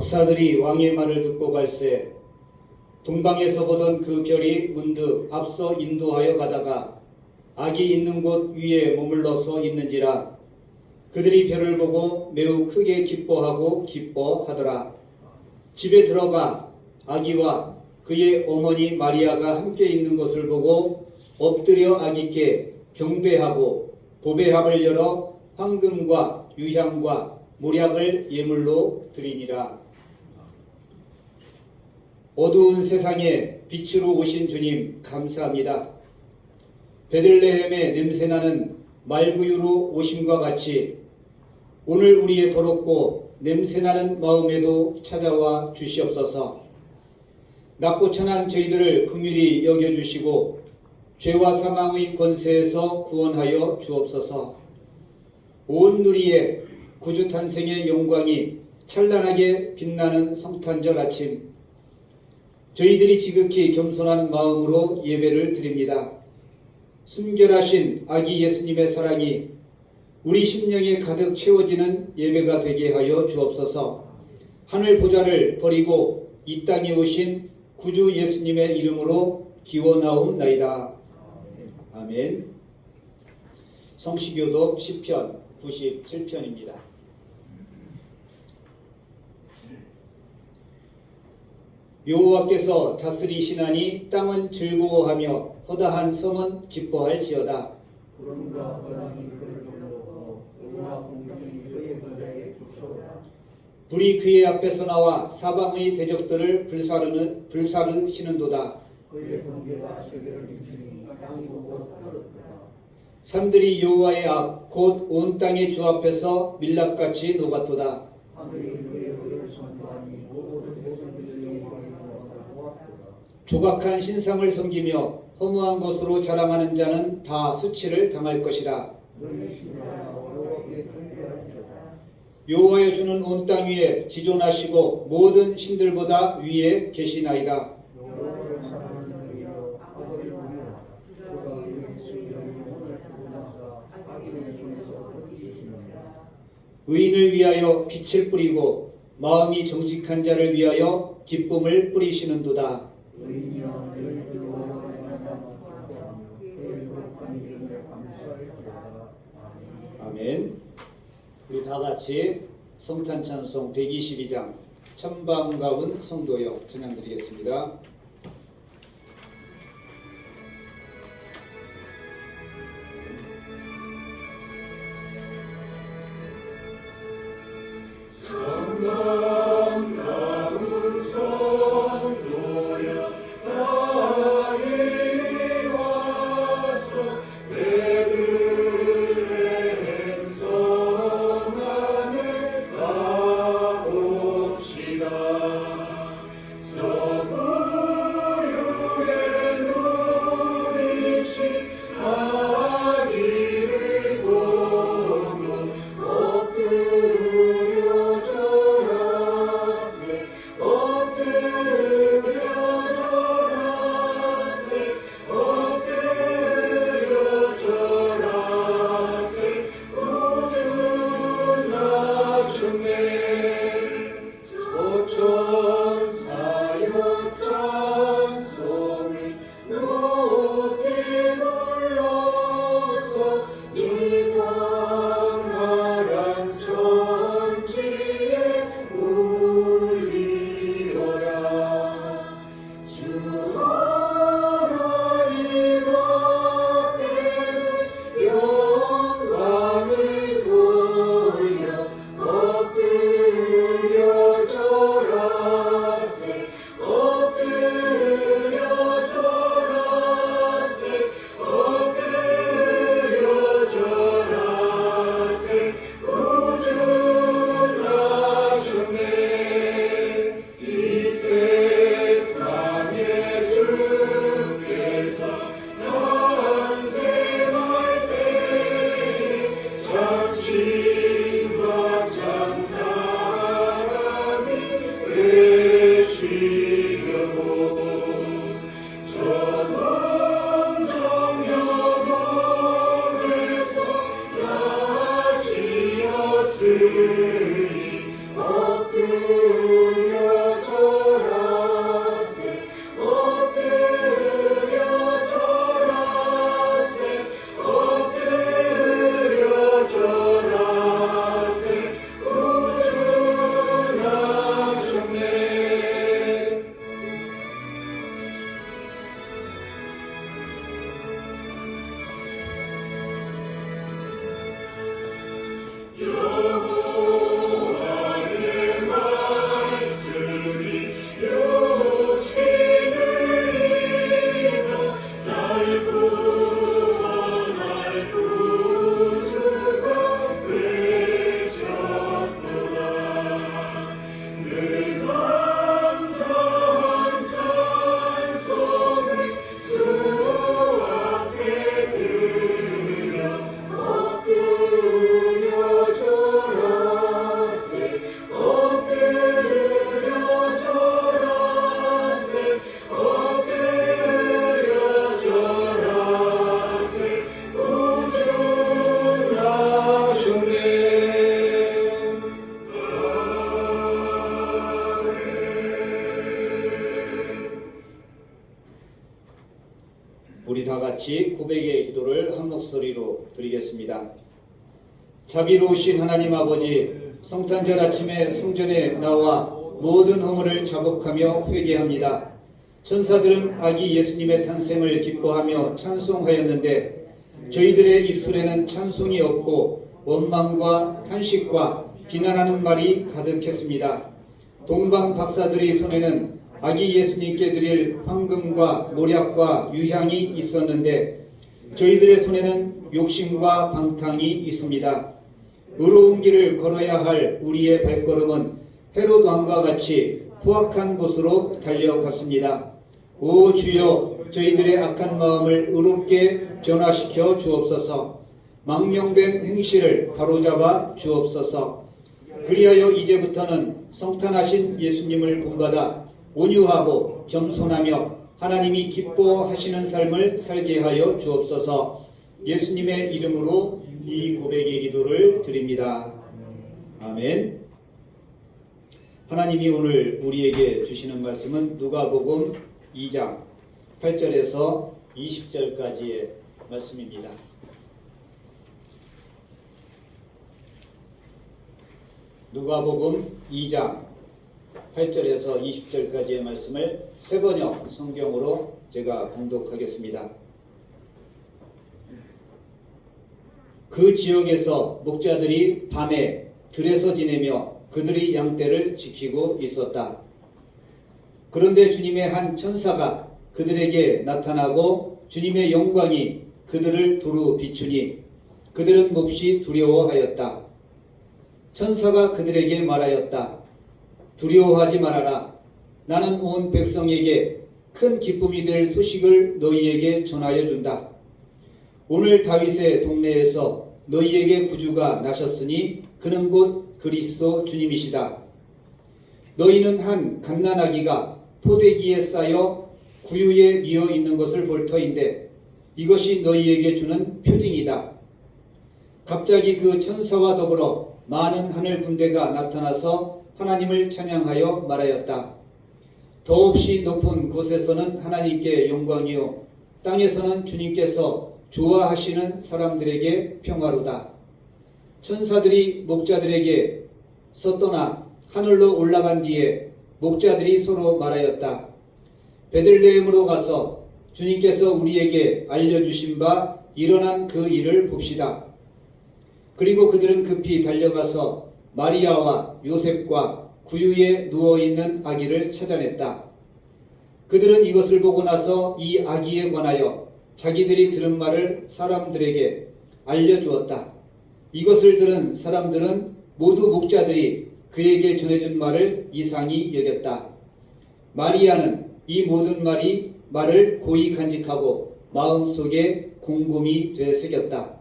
박사들이 왕의 말을 듣고 갈새 동방에서 보던 그 별이 문득 앞서 인도하여 가다가 악이 있는 곳 위에 머물러서 있는지라 그들이 별을 보고 매우 크게 기뻐하고 기뻐하더라. 집에 들어가 아기와 그의 어머니 마리아가 함께 있는 것을 보고 엎드려 아기께 경배하고 보배합을 열어 황금과 유향과 몰약을 예물로 드리니라. 어두운 세상에 빛으로 오신 주님 감사합니다. 베들레헴에 냄새나는 말구유로 오심과 같이 오늘 우리의 더럽고 냄새나는 마음에도 찾아와 주시옵소서. 낮고 천한 저희들을 긍휼히 여겨주시고 죄와 사망의 권세에서 구원하여 주옵소서. 온 누리의 구주 탄생의 영광이 찬란하게 빛나는 성탄절 아침, 저희들이 지극히 겸손한 마음으로 예배를 드립니다. 순결하신 아기 예수님의 사랑이 우리 심령에 가득 채워지는 예배가 되게 하여 주옵소서. 하늘 보좌를 버리고 이 땅에 오신 구주 예수님의 이름으로 기원하옵나이다. 아멘. 성시교독 10편 97편입니다. 여호와께서 다스리시나니 땅은 즐거워하며 허다한 성은 기뻐할지어다. 구름과 바람이 그를 돌려오고 의와 공경이 그의 보좌에 주소라. 불이 그의 앞에서 나와 사방의 대적들을 불사르시는도다. 그의 번개가 세계를 비추니 땅이 보고 떨어졌다. 산들이 여호와의 앞 곧 온 땅의 주 앞에서 밀랍같이 녹았도다. 하늘이 그의 의를 선포하니 모든 백성들이 영광을 보았도다. 조각한 신상을 섬기며 허무한 것으로 자랑하는 자는 다 수치를 당할 것이라. 너희 신이라 여호와께 통폐할지어다. 여호와의 주는 온 땅 위에 지존하시고 모든 신들보다 위에 계시나이다. 여호와를 사랑하는 너희여 아버지를 위하라. 그가 그의 수위를 영원을 구원하사 악인의 손에서 건지시느니라. 의인을 위하여 빛을 뿌리고 마음이 정직한 자를 위하여 기쁨을 뿌리시는도다. 의인이여 너희들 여호와를 만나며 기뻐하며 그의 거룩한 이름에 감사할지어다. 아멘. 우리 다 같이 성탄 찬송 122장 천방가운 성도여 찬양 드리겠습니다. 천방가운 성도여 나의 와서 베들레헴 성 안에 가봅시다. 서부유에 누리신 아기를 보고 엎드려 절하세 엎드려 절하세 엎드려 절하세 구주나셨네. 저천사여 찬송을 높이 불러서 이광활한 천지에 울리어라. 주 하나님 앞에는 영광을 돌려 엎드려 절하세 엎드려 절하세 엎드려 절하세 구주나셨네. 이 세상에 주께서 탄생할 때에 참신과 참사람이 되시려고 저동정녀 몸에서 나시었으니 엎드려 절하세 엎드려 절하세 엎드려 절하세 구주나셨네. 여호와의 말씀이 육신을 입어 날 구원할 구주가 되셨도다. 늘 감사한 찬송을 주 앞에 드려 엎드려 절하세 엎드려 절하세 엎드려 절하세 구주나셨네. 우리 다 같이 고백의 기도를 한 목소리로 드리겠습니다. 자비로우신 하나님 아버지, 성탄절 아침에 성전에 나와 모든 허물을 자복하며 회개합니다. 천사들은 아기 예수님의 탄생을 기뻐하며 찬송하였는데 저희들의 입술에는 찬송이 없고 원망과 탄식과 비난하는 말이 가득했습니다. 동방 박사들의 손에는 아기 예수님께 드릴 황금과 모략과 유향이 있었는데 저희들의 손에는 욕심과 방탕이 있습니다. 의로운 길을 걸어야 할 우리의 발걸음은 헤롯 왕과 같이 포악한 곳으로 달려갔습니다. 오 주여, 저희들의 악한 마음을 의롭게 변화시켜 주옵소서. 망령된 행실을 바로잡아 주옵소서. 그리하여 이제부터는 성탄하신 예수님을 본받아 온유하고 겸손하며 하나님이 기뻐하시는 삶을 살게 하여 주옵소서. 예수님의 이름으로 이 고백의 기도를 드립니다. 아멘. 하나님이 오늘 우리에게 주시는 말씀은 누가복음 2장 8절에서 20절까지의 말씀입니다. 누가복음 2장 8절에서 20절까지의 말씀을 새번역 성경으로 제가 봉독하겠습니다. 그 지역에서 목자들이 밤에 들에서 지내며 그들이 양떼를 지키고 있었다. 그런데 주님의 한 천사가 그들에게 나타나고 주님의 영광이 그들을 두루 비추니 그들은 몹시 두려워하였다. 천사가 그들에게 말하였다. 두려워하지 말아라. 나는 온 백성에게 큰 기쁨이 될 소식을 너희에게 전하여 준다. 오늘 다윗의 동네에서 너희에게 구주가 나셨으니 그는 곧 그리스도 주님이시다. 너희는 한 갓난아기가 포대기에 쌓여 구유에 뉘어 있는 것을 볼 터인데 이것이 너희에게 주는 표징이다. 갑자기 그 천사와 더불어 많은 하늘 군대가 나타나서 하나님을 찬양하여 말하였다. 더없이 높은 곳에서는 하나님께 영광이요 땅에서는 주님께서 좋아하시는 사람들에게 평화로다. 천사들이 목자들에게 서떠나 하늘로 올라간 뒤에 목자들이 서로 말하였다. 베들레헴으로 가서 주님께서 우리에게 알려주신 바 일어난 그 일을 봅시다. 그리고 그들은 급히 달려가서 마리아와 요셉과 구유에 누워있는 아기를 찾아냈다. 그들은 이것을 보고 나서 이 아기에 관하여 자기들이 들은 말을 사람들에게 알려주었다. 이것을 들은 사람들은 모두 목자들이 그에게 전해준 말을 이상히 여겼다. 마리아는 이 모든 말을 고이 간직하고 마음속에 곰곰이 되새겼다.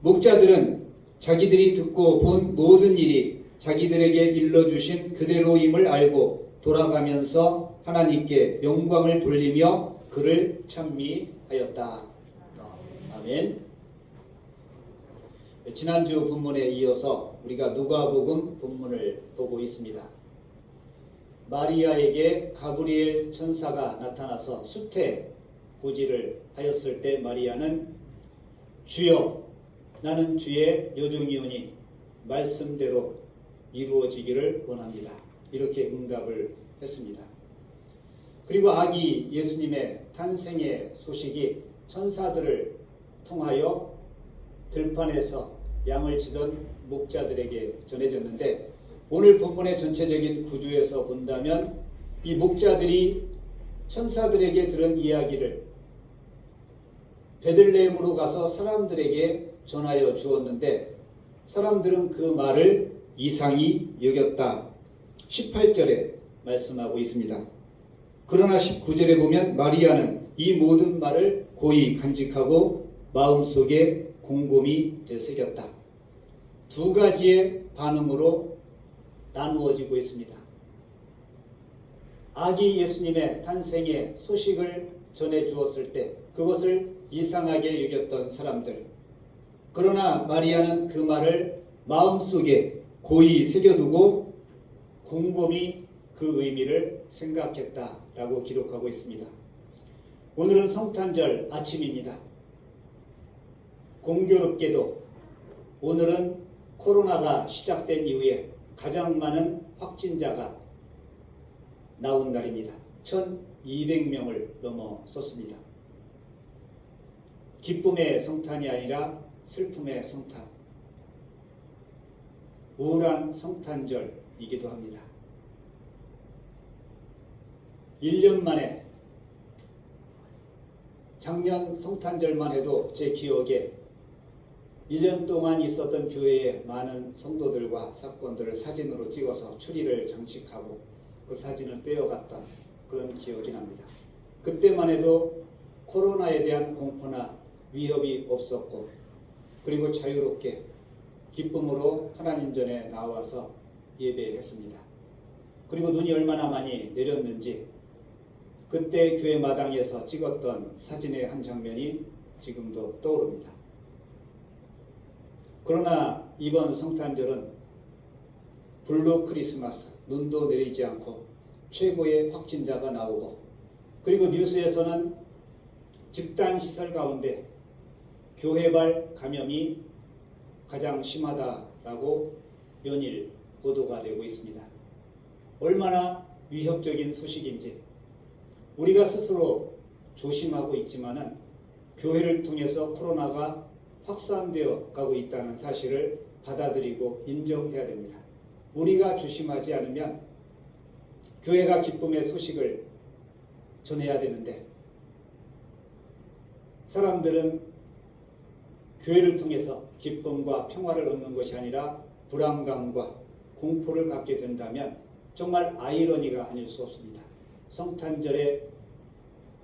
목자들은 자기들이 듣고 본 모든 일이 자기들에게 일러주신 그대로임을 알고 돌아가면서 하나님께 영광을 돌리며 그를 찬미하였다. 아멘. 지난주 본문에 이어서 우리가 누가복음 본문을 보고 있습니다. 마리아에게 가브리엘 천사가 나타나서 수태 고지를 하였을 때 마리아는 주여 나는 주의 여종이오니 말씀대로 이루어지기를 원합니다. 이렇게 응답을 했습니다. 그리고 아기 예수님의 탄생의 소식이 천사들을 통하여 들판에서 양을 치던 목자들에게 전해졌는데 오늘 본문의 전체적인 구조에서 본다면 이 목자들이 천사들에게 들은 이야기를 베들레헴으로 가서 사람들에게 전하여 주었는데 사람들은 그 말을 이상히 여겼다. 18절에 말씀하고 있습니다. 그러나 19절에 보면 마리아는 이 모든 말을 고이 간직하고 마음속에 곰곰이 되새겼다. 두 가지의 반응으로 나누어지고 있습니다. 아기 예수님의 탄생의 소식을 전해 주었을 때 그것을 이상하게 여겼던 사람들. 그러나 마리아는 그 말을 마음속에 고이 새겨두고 곰곰이 그 의미를 생각했다라고 기록하고 있습니다. 오늘은 성탄절 아침입니다. 공교롭게도 오늘은 코로나가 시작된 이후에 가장 많은 확진자가 나온 날입니다. 1200명을 넘어섰습니다. 기쁨의 성탄이 아니라 슬픔의 성탄, 우울한 성탄절이기도 합니다. 1년 만에 작년 성탄절만 해도 제 기억에 1년 동안 있었던 교회의 많은 성도들과 사건들을 사진으로 찍어서 추리를 장식하고 그 사진을 떼어갔던 그런 기억이 납니다. 그때만 해도 코로나에 대한 공포나 위협이 없었고 그리고 자유롭게 기쁨으로 하나님 전에 나와서 예배했습니다. 그리고 눈이 얼마나 많이 내렸는지 그때 교회 마당에서 찍었던 사진의 한 장면이 지금도 떠오릅니다. 그러나 이번 성탄절은 블루 크리스마스, 눈도 내리지 않고 최고의 확진자가 나오고 그리고 뉴스에서는 집단시설 가운데 교회발 감염이 가장 심하다라고 연일 보도가 되고 있습니다. 얼마나 위협적인 소식인지 우리가 스스로 조심하고 있지만은 교회를 통해서 코로나가 확산되어 가고 있다는 사실을 받아들이고 인정해야 됩니다. 우리가 조심하지 않으면 교회가 기쁨의 소식을 전해야 되는데 사람들은 교회를 통해서 기쁨과 평화를 얻는 것이 아니라 불안감과 공포를 갖게 된다면 정말 아이러니가 아닐 수 없습니다. 성탄절에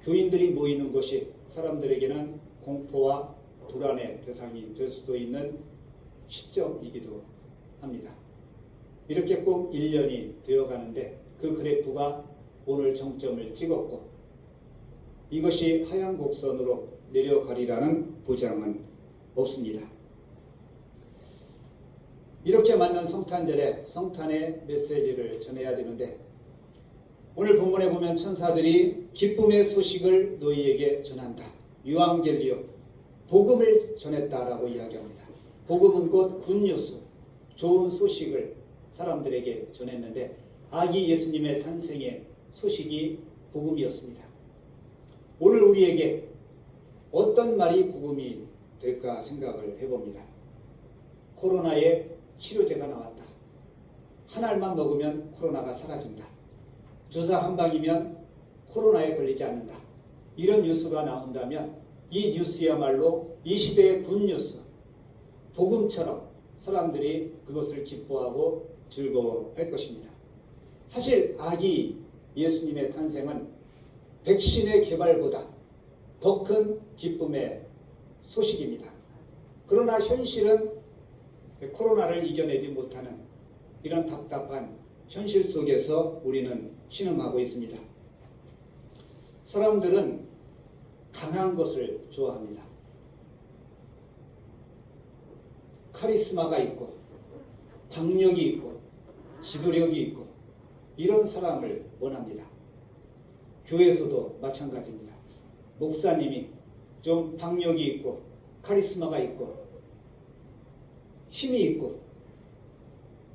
교인들이 모이는 것이 사람들에게는 공포와 불안의 대상이 될 수도 있는 시점이기도 합니다. 이렇게 꼭 1년이 되어가는데 그 그래프가 오늘 정점을 찍었고 이것이 하향 곡선으로 내려가리라는 보장은 없습니다. 이렇게 맞는 성탄절에 성탄의 메시지를 전해야 되는데 오늘 본문에 보면 천사들이 기쁨의 소식을 너희에게 전한다. 유앙겔리오, 복음을 전했다라고 이야기합니다. 복음은 곧 굿뉴스, 좋은 소식을 사람들에게 전했는데 아기 예수님의 탄생의 소식이 복음이었습니다. 오늘 우리에게 어떤 말이 복음이 될까 생각을 해봅니다. 코로나에 치료제가 나왔다. 한 알만 먹으면 코로나가 사라진다. 주사 한 방이면 코로나에 걸리지 않는다. 이런 뉴스가 나온다면 이 뉴스야말로 이 시대의 굿뉴스, 복음처럼 사람들이 그것을 기뻐하고 즐거워할 것입니다. 사실 아기 예수님의 탄생은 백신의 개발보다 더 큰 기쁨의 소식입니다. 그러나 현실은 코로나를 이겨내지 못하는 이런 답답한 현실 속에서 우리는 신음하고 있습니다. 사람들은 강한 것을 좋아합니다. 카리스마가 있고 박력이 있고 지도력이 있고 이런 사람을 원합니다. 교회에서도 마찬가지입니다. 목사님이 좀 박력이 있고 카리스마가 있고 힘이 있고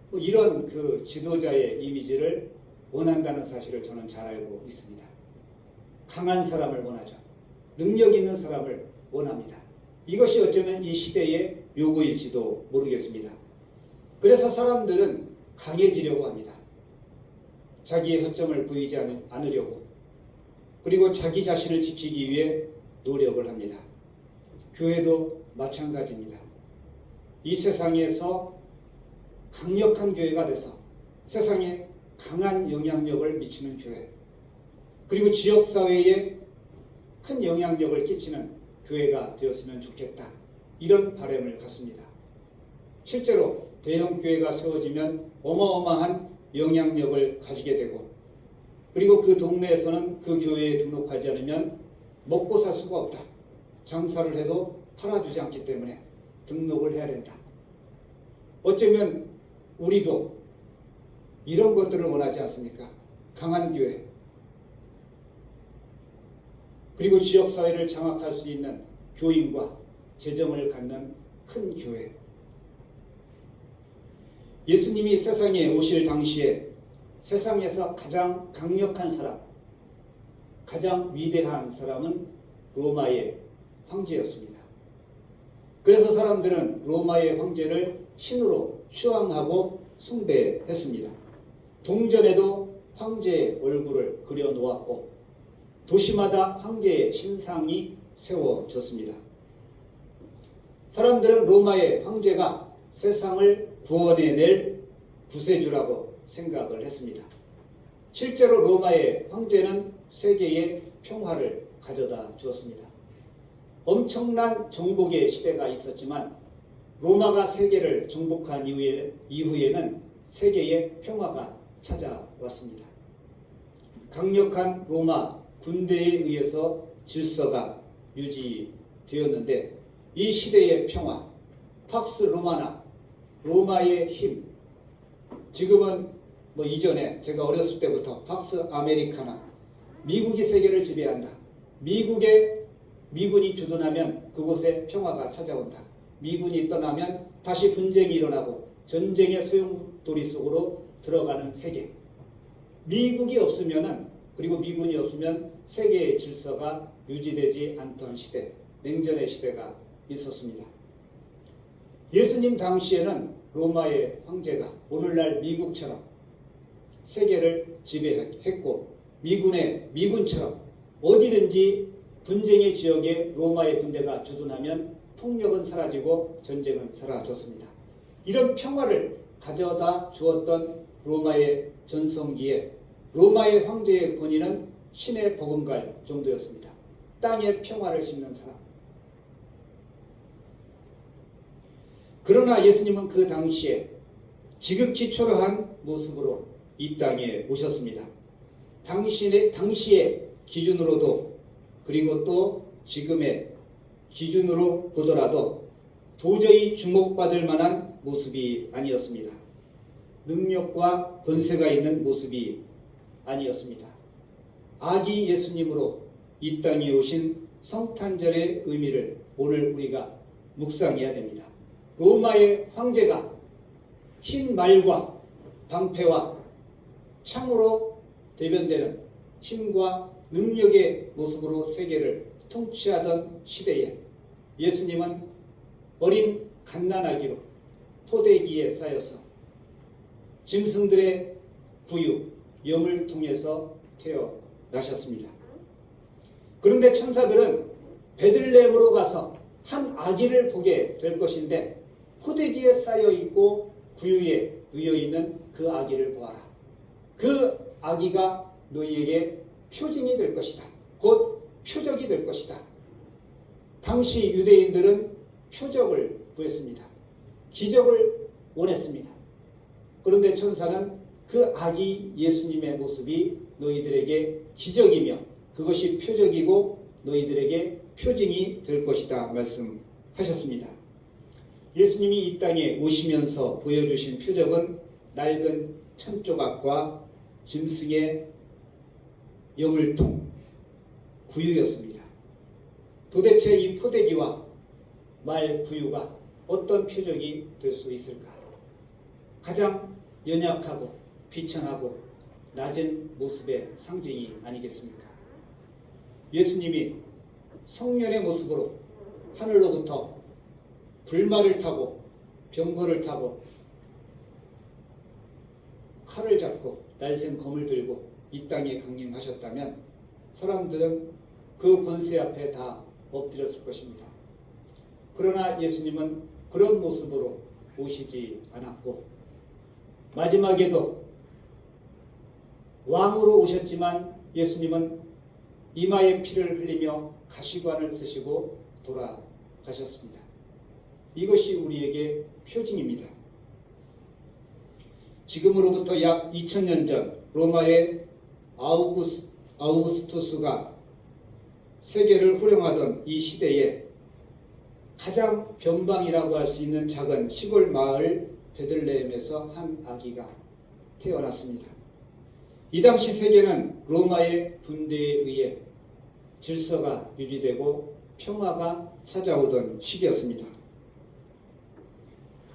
뭐 이런 그 지도자의 이미지를 원한다는 사실을 저는 잘 알고 있습니다. 강한 사람을 원하죠. 능력 있는 사람을 원합니다. 이것이 어쩌면 이 시대의 요구일지도 모르겠습니다. 그래서 사람들은 강해지려고 합니다. 자기의 허점을 보이지 않으려고, 그리고 자기 자신을 지키기 위해 노력을 합니다. 교회도 마찬가지입니다. 이 세상에서 강력한 교회가 돼서 세상에 강한 영향력을 미치는 교회, 그리고 지역사회에 큰 영향력을 끼치는 교회가 되었으면 좋겠다, 이런 바람을 갖습니다. 실제로 대형 교회가 세워지면 어마어마한 영향력을 가지게 되고, 그리고 그 동네에서는 그 교회에 등록하지 않으면 먹고 살 수가 없다. 장사를 해도 팔아주지 않기 때문에 등록을 해야 된다. 어쩌면 우리도 이런 것들을 원하지 않습니까? 강한 교회, 그리고 지역사회를 장악할 수 있는 교인과 재정을 갖는 큰 교회. 예수님이 세상에 오실 당시에 세상에서 가장 강력한 사람, 가장 위대한 사람은 로마의 황제였습니다. 그래서 사람들은 로마의 황제를 신으로 추앙하고 숭배했습니다. 동전에도 황제의 얼굴을 그려놓았고 도시마다 황제의 신상이 세워졌습니다. 사람들은 로마의 황제가 세상을 구원해낼 구세주라고 생각을 했습니다. 실제로 로마의 황제는 세계에 평화를 가져다 주었습니다. 엄청난 정복의 시대가 있었지만 로마가 세계를 정복한 이후에는 세계에 평화가 찾아왔습니다. 강력한 로마 군대에 의해서 질서가 유지되었는데 이 시대의 평화, 팍스 로마나, 로마의 힘, 지금은 뭐 이전에 제가 어렸을 때부터 팍스 아메리카나, 미국이 세계를 지배한다. 미군이 주둔하면 그곳에 평화가 찾아온다. 미군이 떠나면 다시 분쟁이 일어나고 전쟁의 소용돌이 속으로 들어가는 세계. 미국이 없으면은, 그리고 미군이 없으면 세계의 질서가 유지되지 않던 시대, 냉전의 시대가 있었습니다. 예수님 당시에는 로마의 황제가 오늘날 미국처럼 세계를 지배했고 미군처럼 어디든지 분쟁의 지역에 로마의 군대가 주둔하면 폭력은 사라지고 전쟁은 사라졌습니다. 이런 평화를 가져다 주었던 로마의 전성기에 로마의 황제의 권위는 신의 버금갈 정도였습니다. 땅에 평화를 심는 사람. 그러나 예수님은 그 당시에 지극히 초라한 모습으로 이 땅에 오셨습니다. 당시의 기준으로도, 그리고 또 지금의 기준으로 보더라도 도저히 주목받을 만한 모습이 아니었습니다. 능력과 권세가 있는 모습이 아니었습니다. 아기 예수님으로 이 땅에 오신 성탄절의 의미를 오늘 우리가 묵상해야 됩니다. 로마의 황제가 흰 말과 방패와 창으로 대변되는 힘과 능력의 모습으로 세계를 통치하던 시대에 예수님은 어린 갓난아기로 포대기에 쌓여서 짐승들의 구유, 염을 통해서 태어나셨습니다. 그런데 천사들은 베들레헴으로 가서 한 아기를 보게 될 것인데 포대기에 쌓여 있고 구유에 의여 있는 그 아기를 보아라. 그 아기가 너희에게 표징이 될 것이다. 곧 표적이 될 것이다. 당시 유대인들은 표적을 구했습니다. 기적을 원했습니다. 그런데 천사는 그 아기 예수님의 모습이 너희들에게 기적이며 그것이 표적이고 너희들에게 표징이 될 것이다 말씀하셨습니다. 예수님이 이 땅에 오시면서 보여주신 표적은 낡은 천조각과 짐승의 여물통, 구유였습니다. 도대체 이 포대기와 말 구유가 어떤 표적이 될 수 있을까? 가장 연약하고 비천하고 낮은 모습의 상징이 아니겠습니까? 예수님이 성년의 모습으로 하늘로부터 불말을 타고 병거를 타고 칼을 잡고 날쌘 검을 들고 이 땅에 강림하셨다면 사람들은 그 권세 앞에 다 엎드렸을 것입니다. 그러나 예수님은 그런 모습으로 오시지 않았고 마지막에도 왕으로 오셨지만 예수님은 이마에 피를 흘리며 가시관을 쓰시고 돌아가셨습니다. 이것이 우리에게 표징입니다. 지금으로부터 약 2000년 전 로마의 아우구스투스가 세계를 호령하던 이 시대에 가장 변방이라고 할 수 있는 작은 시골 마을 베들레헴에서 한 아기가 태어났습니다. 이 당시 세계는 로마의 군대에 의해 질서가 유지되고 평화가 찾아오던 시기였습니다.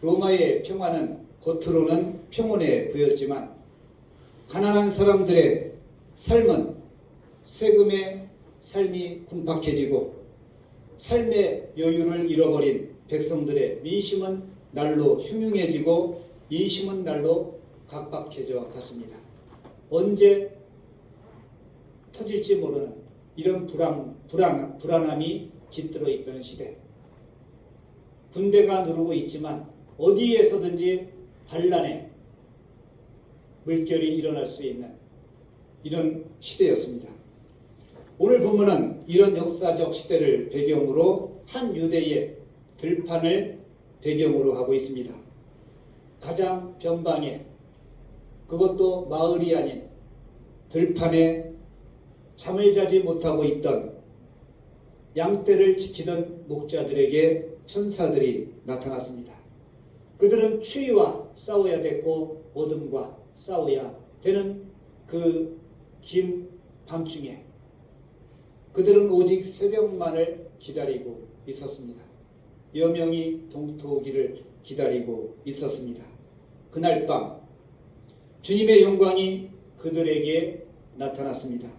로마의 평화는 겉으로는 평온해 보였지만 가난한 사람들의 삶은 세금의 삶이 궁박해지고 삶의 여유를 잃어버린 백성들의 민심은 날로 흉흉해지고 인심은 날로 각박해져 갔습니다. 언제 터질지 모르는 이런 불안함이 깃들어 있던 시대. 군대가 누르고 있지만 어디에서든지 반란의 물결이 일어날 수 있는 이런 시대였습니다. 오늘 본문은 이런 역사적 시대를 배경으로 한 유대의 들판을 배경으로 하고 있습니다. 가장 변방에 그것도 마을이 아닌 들판에 잠을 자지 못하고 있던 양떼를 지키던 목자들에게 천사들이 나타났습니다. 그들은 추위와 싸워야 됐고 어둠과 싸워야 되는 그 긴 밤중에 그들은 오직 새벽만을 기다리고 있었습니다. 여명이 동토오기를 기다리고 있었습니다. 그날 밤 주님의 영광이 그들에게 나타났습니다.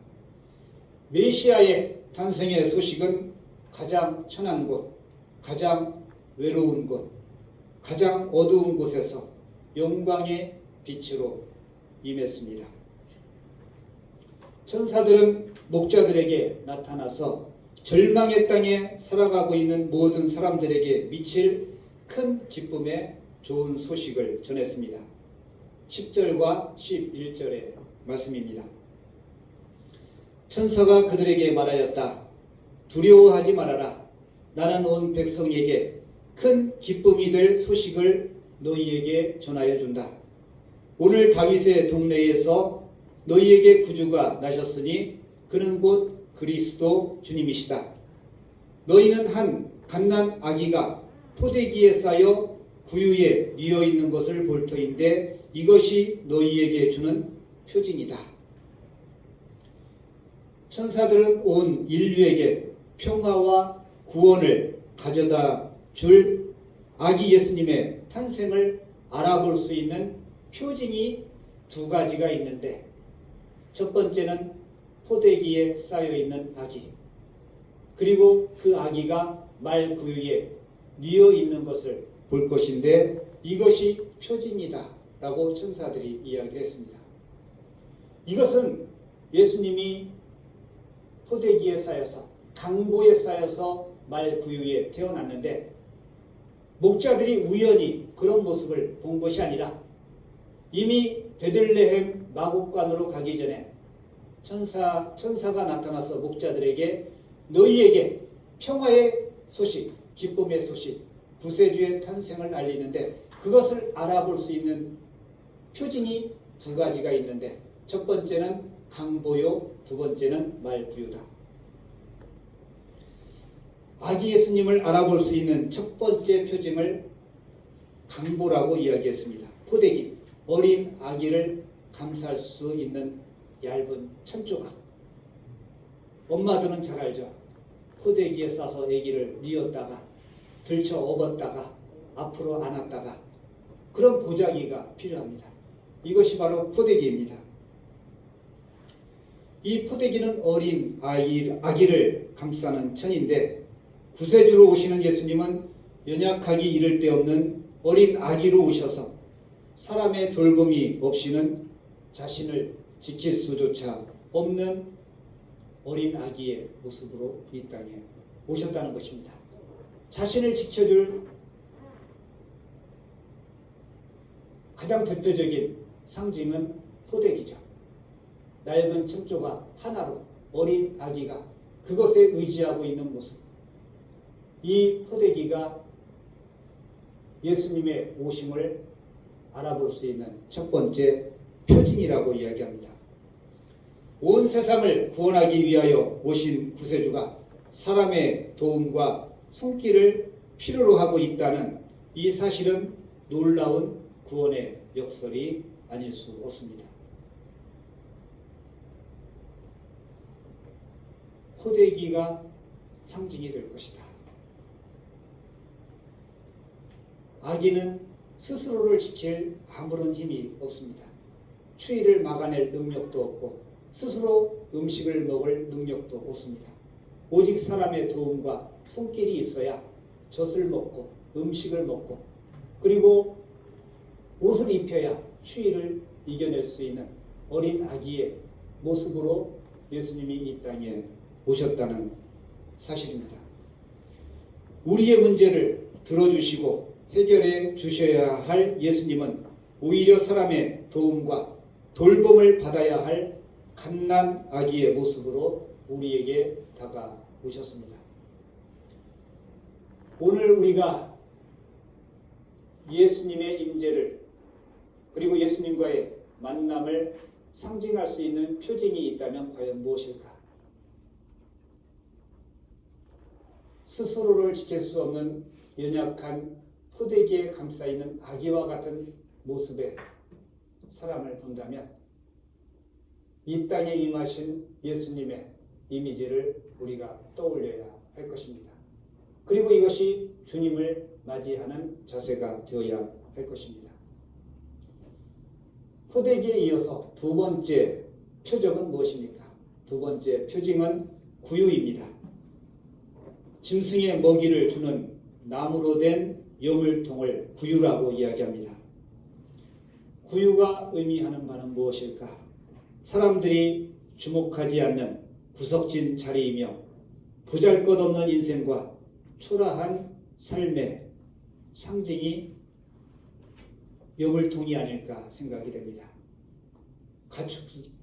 메시아의 탄생의 소식은 가장 천한 곳, 가장 외로운 곳, 가장 어두운 곳에서 영광의 빛으로 임했습니다. 천사들은 목자들에게 나타나서 절망의 땅에 살아가고 있는 모든 사람들에게 미칠 큰 기쁨의 좋은 소식을 전했습니다. 10절과 11절의 말씀입니다. 천사가 그들에게 말하였다. 두려워하지 말아라. 나는 온 백성에게 큰 기쁨이 될 소식을 너희에게 전하여 준다. 오늘 다윗의 동네에서 너희에게 구주가 나셨으니 그는 곧 그리스도 주님이시다. 너희는 한 갓난 아기가 포대기에 쌓여 구유에 뉘어 있는 것을 볼 터인데 이것이 너희에게 주는 표징이다. 천사들은 온 인류에게 평화와 구원을 가져다 줄 아기 예수님의 탄생을 알아볼 수 있는 표징이 두 가지가 있는데 첫 번째는 포대기에 쌓여있는 아기, 그리고 그 아기가 말 구유에 뉘어 있는 것을 볼 것인데 이것이 표징이다 라고 천사들이 이야기를 했습니다. 이것은 예수님이 포대기에 쌓여서 강보에 쌓여서 말 구유에 태어났는데 목자들이 우연히 그런 모습을 본 것이 아니라 이미 베들레헴 마국간으로 가기 전에 천사가 나타나서 목자들에게 너희에게 평화의 소식, 기쁨의 소식, 구세주의 탄생을 알리는데 그것을 알아볼 수 있는 표징이 두 가지가 있는데 첫 번째는 강보요, 두 번째는 말구유다. 아기 예수님을 알아볼 수 있는 첫 번째 표징을 강보라고 이야기했습니다. 포대기, 어린 아기를 감쌀 수 있는 얇은 천조각. 엄마들은 잘 알죠. 포대기에 싸서 아기를 뉘었다가 들쳐 업었다가 앞으로 안았다가 그런 보자기가 필요합니다. 이것이 바로 포대기입니다. 이 포대기는 어린 아기를 감싸는 천인데 구세주로 오시는 예수님은 연약하기 이를 데 없는 어린 아기로 오셔서 사람의 돌봄이 없이는 자신을 지킬 수조차 없는 어린 아기의 모습으로 이 땅에 오셨다는 것입니다. 자신을 지켜줄 가장 대표적인 상징은 포대기죠. 낡은 첨조각 하나로 어린 아기가 그것에 의지하고 있는 모습. 이 포대기가 예수님의 오심을 알아볼 수 있는 첫 번째 표징이라고 이야기합니다. 온 세상을 구원하기 위하여 오신 구세주가 사람의 도움과 손길을 필요로 하고 있다는 이 사실은 놀라운 구원의 역설이 아닐 수 없습니다. 포대기가 상징이 될 것이다. 아기는 스스로를 지킬 아무런 힘이 없습니다. 추위를 막아낼 능력도 없고 스스로 음식을 먹을 능력도 없습니다. 오직 사람의 도움과 손길이 있어야 젖을 먹고 음식을 먹고 그리고 옷을 입혀야 추위를 이겨낼 수 있는 어린 아기의 모습으로 예수님이 이 땅에 오셨다는 사실입니다. 우리의 문제를 들어주시고 해결해 주셔야 할 예수님은 오히려 사람의 도움과 돌봄을 받아야 할 갓난 아기의 모습으로 우리에게 다가오셨습니다. 오늘 우리가 예수님의 임재를 그리고 예수님과의 만남을 상징할 수 있는 표징이 있다면 과연 무엇일까? 스스로를 지킬 수 없는 연약한 포대기에 감싸있는 아기와 같은 모습의 사람을 본다면 이 땅에 임하신 예수님의 이미지를 우리가 떠올려야 할 것입니다. 그리고 이것이 주님을 맞이하는 자세가 되어야 할 것입니다. 포대기에 이어서 두 번째 표적은 무엇입니까? 두 번째 표징은 구유입니다. 짐승의 먹이를 주는 나무로 된 여물통을 구유라고 이야기합니다. 구유가 의미하는 바는 무엇일까? 사람들이 주목하지 않는 구석진 자리이며 보잘것없는 인생과 초라한 삶의 상징이 여물통이 아닐까 생각이 됩니다.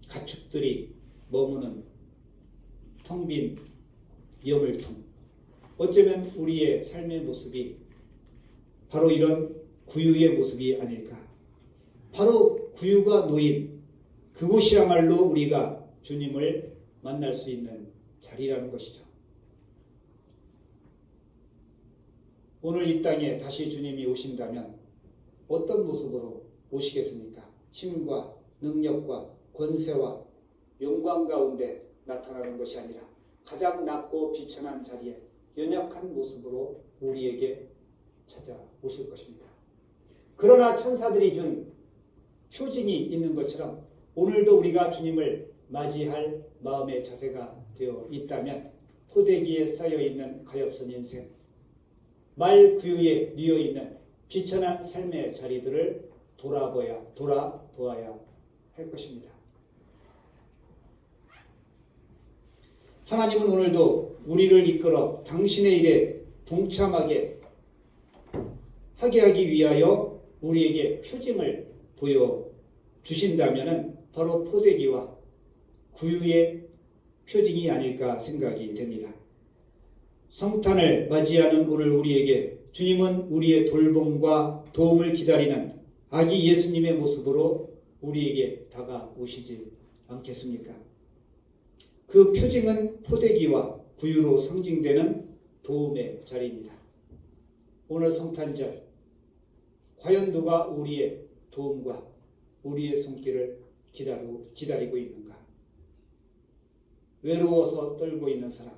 가축들이 머무는 텅 빈 여물통. 어쩌면 우리의 삶의 모습이 바로 이런 구유의 모습이 아닐까. 바로 구유가 놓인 그곳이야말로 우리가 주님을 만날 수 있는 자리라는 것이죠. 오늘 이 땅에 다시 주님이 오신다면 어떤 모습으로 오시겠습니까? 힘과 능력과 권세와 영광 가운데 나타나는 것이 아니라 가장 낮고 비천한 자리에 연약한 모습으로 우리에게 찾아오실 것입니다. 그러나 천사들이 준 표징이 있는 것처럼 오늘도 우리가 주님을 맞이할 마음의 자세가 되어 있다면 포대기에 쌓여있는 가엾은 인생, 말 구유에 뉘어있는 비천한 삶의 자리들을 돌아보아야 할 것입니다. 하나님은 오늘도 우리를 이끌어 당신의 일에 동참하게 하게 하기 위하여 우리에게 표징을 보여주신다면 바로 포대기와 구유의 표징이 아닐까 생각이 됩니다. 성탄을 맞이하는 오늘 우리에게 주님은 우리의 돌봄과 도움을 기다리는 아기 예수님의 모습으로 우리에게 다가오시지 않겠습니까? 그 표징은 포대기와 구유로 상징되는 도움의 자리입니다. 오늘 성탄절 과연 누가 우리의 도움과 우리의 손길을 기다리고 있는가? 외로워서 떨고 있는 사람,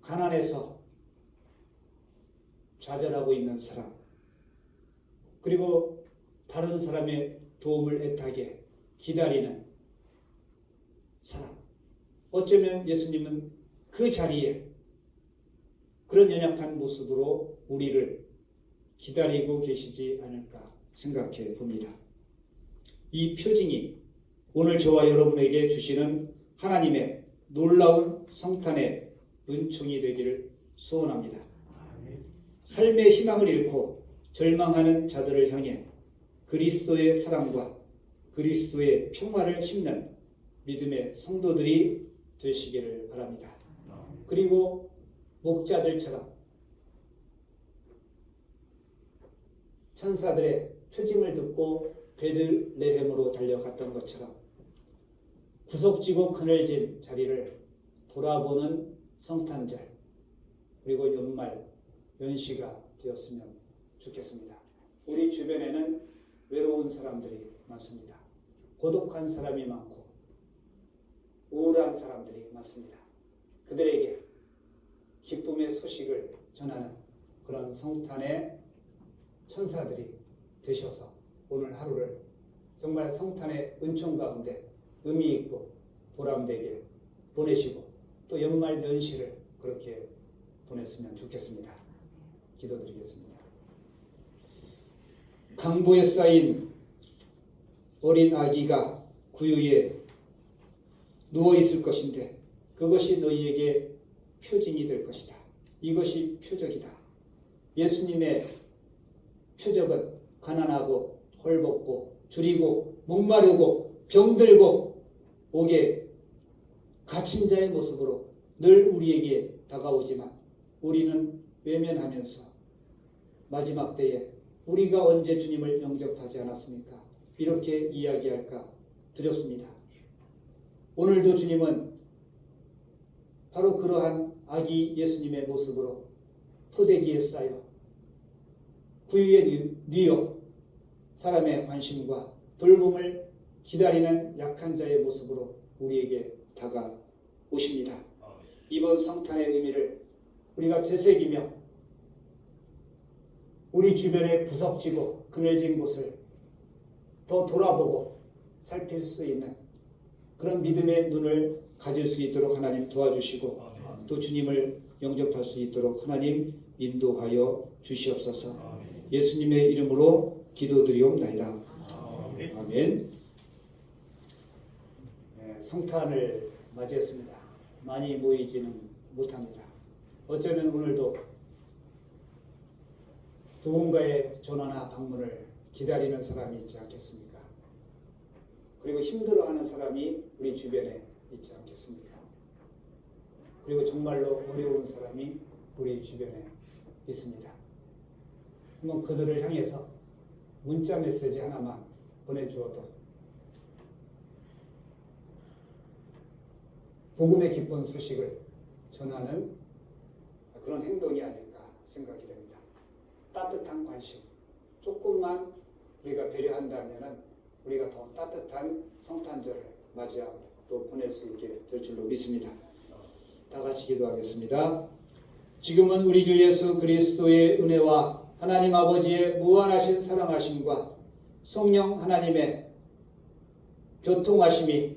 가난해서 좌절하고 있는 사람, 그리고 다른 사람의 도움을 애타게 기다리는 사람. 어쩌면 예수님은 그 자리에 그런 연약한 모습으로 우리를 기다리고 계시지 않을까 생각해 봅니다. 이 표징이 오늘 저와 여러분에게 주시는 하나님의 놀라운 성탄의 은총이 되기를 소원합니다. 삶의 희망을 잃고 절망하는 자들을 향해 그리스도의 사랑과 그리스도의 평화를 심는 믿음의 성도들이 되시기를 바랍니다. 그리고 목자들처럼 천사들의 표징을 듣고 베들레헴으로 달려갔던 것처럼 구석지고 그늘진 자리를 돌아보는 성탄절, 그리고 연말 연시가 되었으면 좋겠습니다. 우리 주변에는 외로운 사람들이 많습니다. 고독한 사람이 많고 우울한 사람들이 많습니다. 그들에게 기쁨의 소식을 전하는 그런 성탄의 천사들이 되셔서 오늘 하루를 정말 성탄의 은총 가운데 의미 있고 보람되게 보내시고 또 연말 연시를 그렇게 보냈으면 좋겠습니다. 기도드리겠습니다. 강보에 쌓인 어린 아기가 구유에 누워 있을 것인데 그것이 너희에게 표징이 될 것이다. 이것이 표적이다. 예수님의 표적은 가난하고 헐벗고 줄이고 목마르고 병들고 옥에 갇힌 자의 모습으로 늘 우리에게 다가오지만 우리는 외면하면서 마지막 때에 우리가 언제 주님을 영접하지 않았습니까? 이렇게 이야기할까 두렵습니다. 오늘도 주님은 바로 그러한 아기 예수님의 모습으로 포대기에 쌓여 구유에 뉘어 사람의 관심과 돌봄을 기다리는 약한 자의 모습으로 우리에게 다가오십니다. 이번 성탄의 의미를 우리가 되새기며 우리 주변의 구석지고 그늘진 곳을 더 돌아보고 살필 수 있는 그런 믿음의 눈을 가질 수 있도록 하나님 도와주시고 또 주님을 영접할 수 있도록 하나님 인도하여 주시옵소서. 예수님의 이름으로 기도드리옵나이다. 아멘. 네, 성탄을 맞이했습니다. 많이 모이지는 못합니다. 어쩌면 오늘도 누군가의 전화나 방문을 기다리는 사람이 있지 않겠습니까? 그리고 힘들어하는 사람이 우리 주변에 있지 않겠습니까? 그리고 정말로 어려운 사람이 우리 주변에 있습니다. 한번 그들을 향해서 문자 메시지 하나만 보내주어도 복음의 기쁜 소식을 전하는 그런 행동이 아닐까 생각이 됩니다. 따뜻한 관심, 조금만 우리가 배려한다면 우리가 더 따뜻한 성탄절을 맞이하고 또 보낼 수 있게 될 줄로 믿습니다. 다 같이 기도하겠습니다. 지금은 우리 주 예수 그리스도의 은혜와 하나님 아버지의 무한하신 사랑하심과 성령 하나님의 교통하심이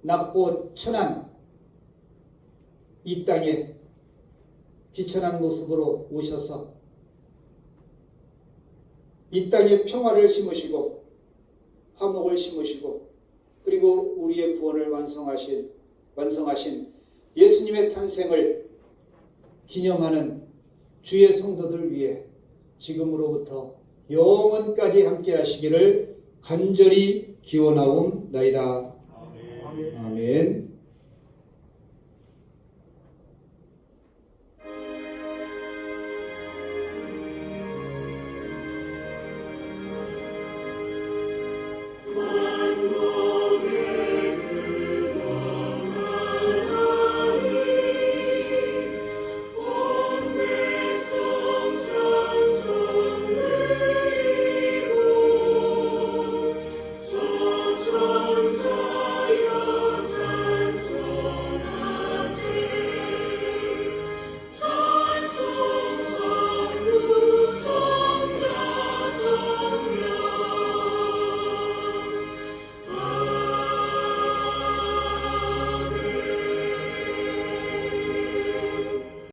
낮고 천한 이 땅에 비천한 모습으로 오셔서 이 땅에 평화를 심으시고 화목을 심으시고 그리고 우리의 구원을 완성하신 예수님의 탄생을 기념하는 주의 성도들 위해 지금으로부터 영원까지 함께 하시기를 간절히 기원하옵나이다. 아멘.